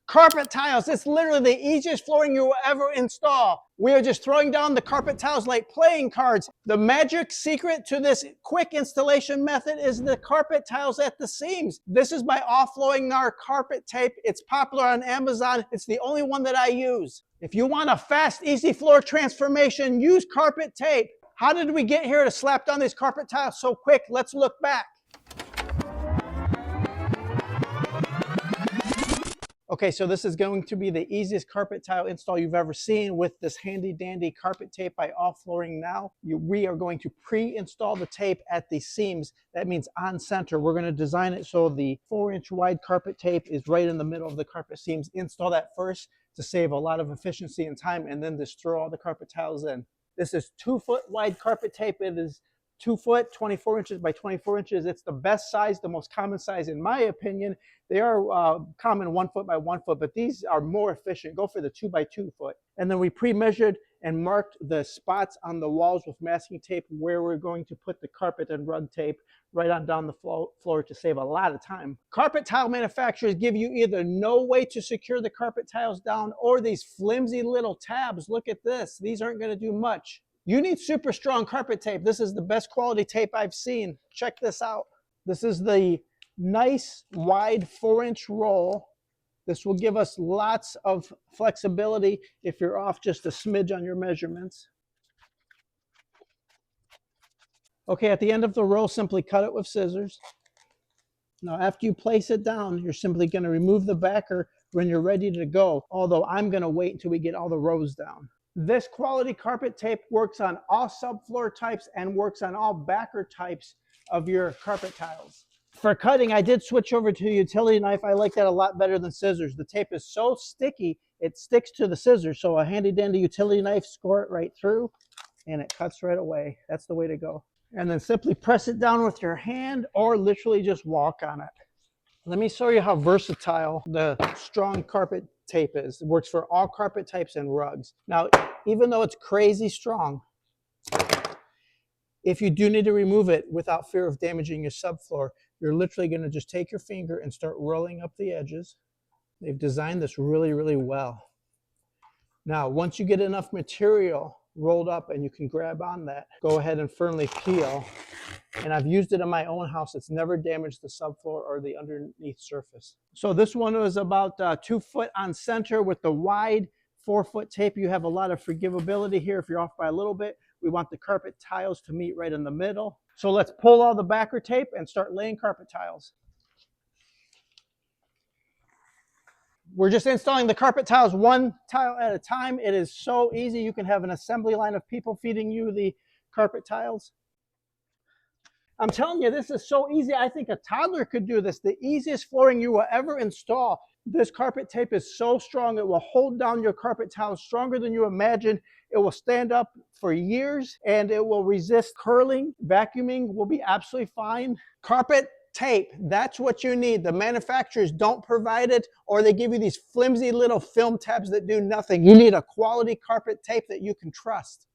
Carpet tiles, it's literally the easiest flooring you will ever install. We are just throwing down the carpet tiles like playing cards. The magic secret to this quick installation method is the carpet tiles at the seams. This is my off-flowing NAR carpet tape. It's popular on Amazon. It's the only one that I use. If you want a fast, easy floor transformation, use carpet tape. How did we get here to slap down these carpet tiles so quick? Let's look back. Okay, so this is going to be the easiest carpet tile install you've ever seen with this handy dandy carpet tape by Off Flooring Now. We are going to pre-install the tape at the seams. That means on center. We're going to design it so the 4-inch wide carpet tape is right in the middle of the carpet seams. Install that first to save a lot of efficiency and time, and then just throw all the carpet tiles in. This is 2-foot wide carpet tape. It is 2 foot, 24 inches by 24 inches. It's the best size, the most common size in my opinion. They are common 1 foot by 1 foot, but these are more efficient. Go for the 2 by 2 foot. And then we pre-measured and marked the spots on the walls with masking tape where we're going to put the carpet and rug tape right on down the floor to save a lot of time. Carpet tile manufacturers give you either no way to secure the carpet tiles down or these flimsy little tabs. Look at this. These aren't going to do much. You need super strong carpet tape. This is the best quality tape I've seen. Check this out. This is the nice wide 4-inch roll. This will give us lots of flexibility if you're off just a smidge on your measurements. Okay, at the end of the roll, simply cut it with scissors. Now, after you place it down, you're simply going to remove the backer when you're ready to go, although I'm going to wait until we get all the rows down. This quality carpet tape works on all subfloor types and works on all backer types of your carpet tiles. For cutting, I did switch over to a utility knife. I like that a lot better than scissors. The tape is so sticky, it sticks to the scissors. So a handy dandy utility knife, score it right through, and it cuts right away. That's the way to go. And then simply press it down with your hand or literally just walk on it. Let me show you how versatile the strong carpet tape is. It works for all carpet types and rugs. Now, even though it's crazy strong, if you do need to remove it without fear of damaging your subfloor, you're literally going to just take your finger and start rolling up the edges. They've designed this really, really well. Now, once you get enough material rolled up and you can grab on that, go ahead and firmly peel. And I've used it in my own house. It's never damaged the subfloor or the underneath surface. So this one was about 2 foot on center with the wide 4-foot tape. You have a lot of forgivability here if you're off by a little bit. We want the carpet tiles to meet right in the middle. So let's pull all the backer tape and start laying carpet tiles. We're just installing the carpet tiles one tile at a time. It is so easy. You can have an assembly line of people feeding you the carpet tiles. I'm telling you, this is so easy. I think a toddler could do this. The easiest flooring you will ever install. This carpet tape is so strong, it will hold down your carpet tiles stronger than you imagine. It will stand up for years and it will resist curling. Vacuuming will be absolutely fine. Carpet tape, that's what you need. The manufacturers don't provide it, or they give you these flimsy little film tabs that do nothing. You need a quality carpet tape that you can trust.